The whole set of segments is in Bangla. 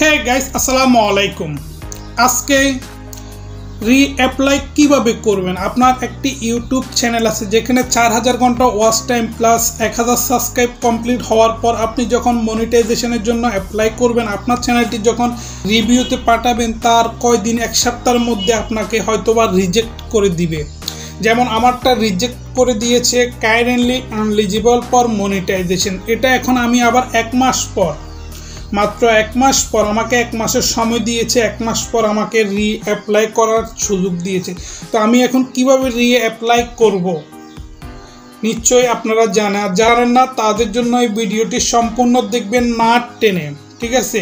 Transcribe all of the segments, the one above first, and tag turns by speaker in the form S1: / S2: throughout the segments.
S1: হে গাইস আসসালামু আলাইকুম। আজকে রিঅ্যাপ্লাই কিভাবে করবেন। আপনার একটি ইউটিউব চ্যানেল আছে যেখানে 4000 ঘন্টা watch time plus 1000 subscribe complete হওয়ার পর আপনি যখন মনিটাইজেশনের জন্য অ্যাপ্লাই করবেন, আপনার চ্যানেলটি যখন রিভিউতে পাঠাবেন তার কয়দিন এক সপ্তাহের মধ্যে আপনাকে হয়তোবা রিজেক্ট করে দিবে। যেমন আমারটা রিজেক্ট করে দিয়েছে কারেন্টলি আনএলিজিবল ফর মনিটাইজেশন। এটা এখন আমি আবার মাত্র এক মাস পর আমাকে 1 মাসের সময় দিয়েছে, 1 মাস পর আমাকে রিঅ্যাপ্লাই করার সুযোগ দিয়েছে। তো আমি এখন কিভাবে রিঅ্যাপ্লাই করব নিশ্চয়ই আপনারা জানেন না, তাদের জন্য এই ভিডিওটি সম্পূর্ণ দেখবেন না টেনে, ঠিক আছে।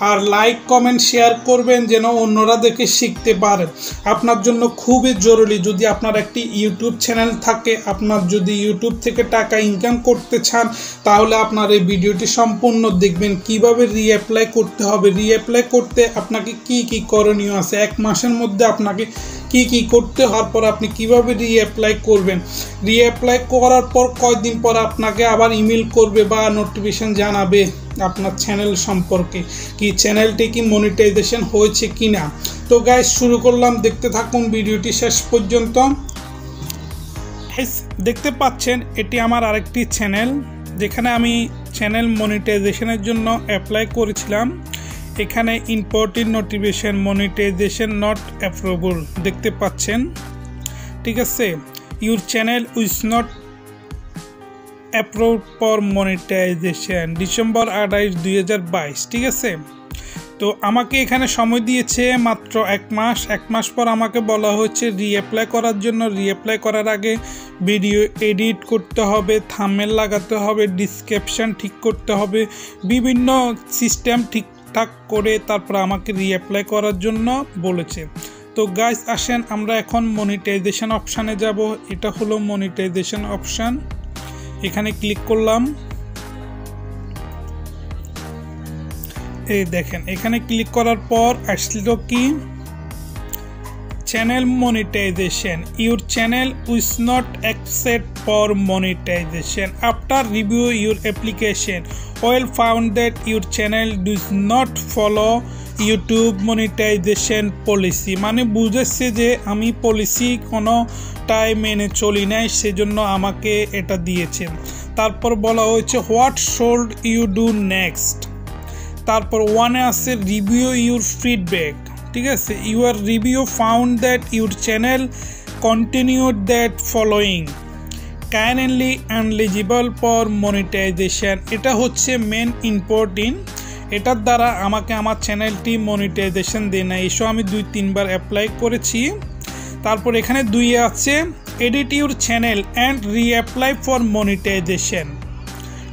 S1: আর লাইক কমেন্ট শেয়ার করবেন যেন অন্যরা দেখে শিখতে পারে। আপনার জন্য খুবই জরুরি, যদি আপনার একটি ইউটিউব চ্যানেল থাকে, আপনার যদি ইউটিউব থেকে টাকা ইনকাম করতে চান, তাহলে আপনার এই ভিডিওটি সম্পূর্ণ দেখবেন কিভাবে রিঅ্যাপ্লাই করতে হবে। রিঅ্যাপ্লাই করতে আপনাকে কি করণীয় আছে, 1 মাসের মধ্যে আপনাকে কি করতে হওয়ার পর আপনি কিভাবে রিঅ্যাপ্লাই করবেন। রিঅ্যাপ্লাই করার পর কয়েকদিন পর আপনাকে আবার ইমেল করবে বা নোটিফিকেশন জানাবে আপনার চ্যানেল সম্পর্কে, কি চ্যানেলটি কি মনিটাইজেশন হয়েছে কিনা। তো গাইস শুরু করলাম, দেখতে থাকুন ভিডিওটি শেষ পর্যন্ত। দেখতে পাচ্ছেন এটি আমার আরেকটি চ্যানেল যেখানে আমি চ্যানেল মনিটাইজেশনের জন্য অ্যাপ্লাই করেছিলাম। এখানে important notification monetization not approved দেখতে পাচ্ছেন, ঠিক আছে। Your channel was not approved for monetization December 28, 2022, ঠিক আছে। তো আমাকে এখানে সময় দিয়েছে মাত্র 1 মাস। 1 মাস পর আমাকে বলা হচ্ছে রিঅ্যাপ্লাই করার জন্য। রিঅ্যাপ্লাই করার আগে ভিডিও এডিট করতে হবে, থাম্বনেল লাগাতে হবে, ডিসক্রিপশন ঠিক করতে হবে, বিভিন্ন সিস্টেম ঠিকঠাক করে তারপর আমাকে রিঅ্যাপ্লাই করার জন্য বলেছে। তো গাইস আসেন আমরা এখন মনিটাইজেশন অপশানে যাব। এটা হলো মনিটাইজেশন অপশান, এখানে ক্লিক করলাম। এই দেখেন এখানে ক্লিক করার পর আসলো কি channel monetization. Your channel was not accept for monetization after review your application well found that your channel does not follow YouTube monetization policy. মানে বুঝেছে যে আমি পলিসি কোনোটাই মেনে চলি নাই, সেজন্য আমাকে এটা দিয়েছেন। তারপর বলা হয়েছে what should you do next. তারপর ওয়ানে আছে রিভিউ ইউর ফিডব্যাক, ঠিক আছে। Your review found that your channel continued that following currently unelligible for monetization. এটা হচ্ছে মেন ইম্পর্টেন্ট, এটার দ্বারা আমাকে আমার চ্যানেলটি মনিটাইজেশন দেয় না। এসব আমি 2-3 বার অ্যাপ্লাই করেছি। তারপর এখানে 2 আছে edit your channel and reapply for monetization,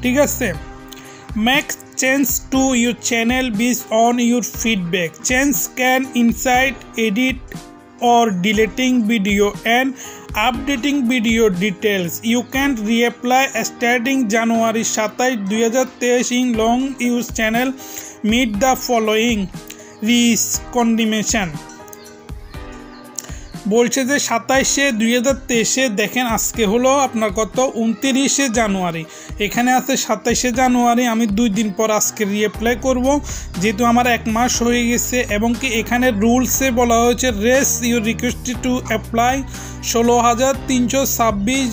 S1: ঠিক আছে। Make change to your channel based on your feedback. Change can inside edit or deleting video and updating video details. You can reapply starting January 27, 2023 in long use channel meet the following recommendation. বলছে যে 27, 2023 দেখেন আজকে হলো আপনার কত 29 জানুয়ারি। এখানে আছে 27 জানুয়ারি। আমি 2 দিন পর আজকে রিঅ্যাপ্লাই করব, যেহেতু আমার 1 মাস হয়ে গেছে। এবং কি এখানে রুলসে বলা হয়েছে race your request to apply 16,326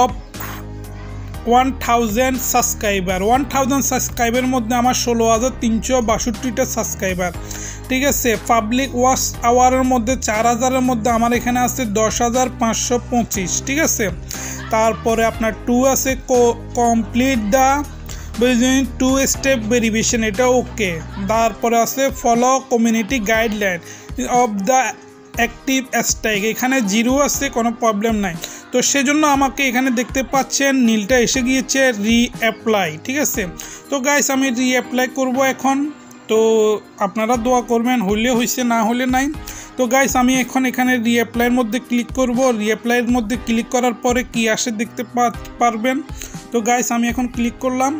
S1: of 1000 subscriber. 1000 সাবস্ক্রাইবের মধ্যে আমার 16,362টা সাবস্ক্রাইবার, ঠিক আছে। পাবলিক ওয়াচ আওয়ারের মধ্যে 4000-এর মধ্যে আমার এখানে আছে 10,525, ঠিক আছে। তারপরে আপনার 2 আছে কমপ্লিট দ্য 2 স্টেপ ভেরিফিকেশন, এটা ওকে। তারপরে আছে follow community guideline of the active strike, এখানে 0 আছে, কোনো প্রবলেম নাই। তো সেজন্য আমাকে এখানে দেখতে পাচ্ছেন নীলটা এসে গিয়েছে রিঅ্যাপ্লাই, ঠিক আছে। তো গাইস আমি রিঅ্যাপ্লাই করব এখন। তো আপনারা দোয়া করবেন, হইলে হয়েছে না হলে নাই। তো গাইস আমি এখন এখানে রিঅ্যাপ্লাইয়ের মধ্যে ক্লিক করব। রিঅ্যাপ্লাইয়ের মধ্যে ক্লিক করার পরে কি আসে দেখতে পারবেন। তো গাইস আমি এখন ক্লিক করলাম,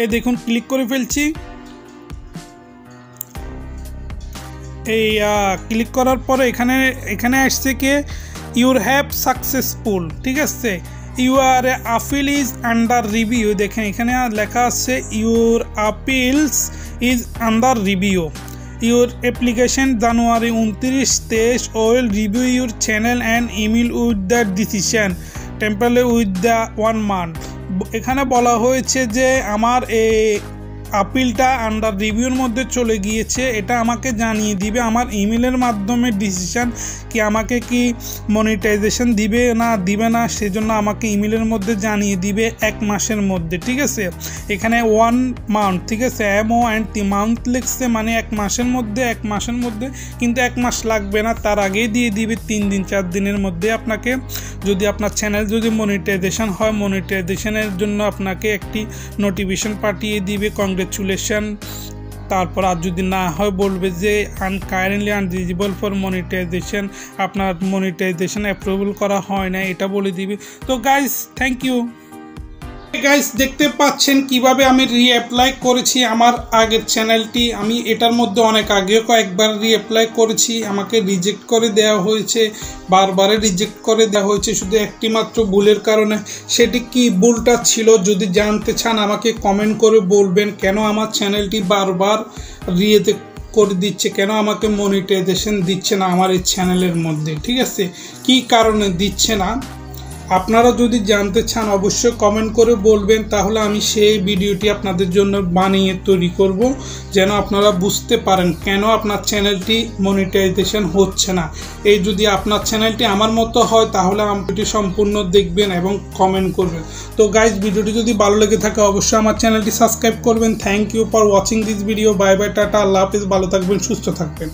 S1: এই দেখুন ক্লিক করে ফেলছি। এই ক্লিক করার পরে এখানে আসছে কি ইউর হ্যাভ সাকসেসফুল, ঠিক আছে। Your appeal is under review. দেখেন এখানে লেখা আছে your appeals is under review. Your application January 29 will review your channel and email with the decision temporarily with the 1 month. এখানে বলা হয়েছে যে আমার এই আপিলটা আন্ডার রিভিউর মধ্যে চলে গিয়েছে, এটা আমাকে জানিয়ে দিবে আমার ইমেলের মাধ্যমে ডিসিশন কি আমাকে কি মনিটাইজেশন দিবে না সেজন্য আমাকে ইমেলের মধ্যে জানিয়ে দিবে 1 মাসের মধ্যে। ঠিক আছে, এখানে 1 মান্থ, ঠিক আছে, MONT মান্থ লিখছে, মানে 1 মাসের মধ্যে কিন্তু 1 মাস লাগবে না, তার আগেই দিয়ে দিবে 3 দিন 4 দিনের মধ্যে আপনাকে। যদি আপনার চ্যানেল যদি মনিটাইজেশন হয়, মনিটাইজেশনের জন্য আপনাকে একটি নোটিফিকেশন পাঠিয়ে দিবে, কংগ্রেচুলেশন। তারপর আর যদি না হয় বলবে যে কারেন্টলি আনএলিজিবল ফর মনিটাইজেশন, আপনার মনিটাইজেশন অ্যাপ্রুভাল করা হয় না, এটা বলে দিবে। তো গাইস, থ্যাংক ইউ। গাইস, দেখতে পাচ্ছেন কিভাবে আমি রিঅ্যাপ্লাই করেছি আমার আগের চ্যানেলটি। আমি এটার মধ্যে অনেক আগেও কয়েকবার রিঅ্যাপ্লাই করেছি, আমাকে রিজেক্ট করে দেওয়া হয়েছে, বারবারে রিজেক্ট করে দেওয়া হয়েছে শুধু একটি মাত্র ভুলের কারণে। সেটি কি ভুলটা ছিল যদি জানতে চান আমাকে কমেন্ট করে বলবেন, কেন আমার চ্যানেলটি বারবার রিজেক্ট করে দিচ্ছে, কেন আমাকে মনিটাইজেশন দিচ্ছে না আমার এই চ্যানেলের মধ্যে। ঠিক আছে, কি কারণে দিচ্ছে না আপনারা যদি জানতে চান অবশ্যই কমেন্ট করে বলবেন, তাহলে আমি সেই ভিডিওটি আপনাদের জন্য বানিয়ে তৈরি করব, যেন আপনারা বুঝতে পারেন কেন আপনার চ্যানেলটি মনিটাইজেশন হচ্ছে না। এই যদি আপনার চ্যানেলটি আমার মতো হয় তাহলে ভিডিওটি সম্পূর্ণ দেখবেন এবং কমেন্ট করবেন। তো গাইজ, ভিডিওটি যদি ভালো লেগে থাকে অবশ্যই আমার চ্যানেলটি সাবস্ক্রাইব করবেন। Thank you for watching this video. Bye bye, টাটা, আল্লাহ হাফেজ, ভালো থাকবেন, সুস্থ থাকবেন।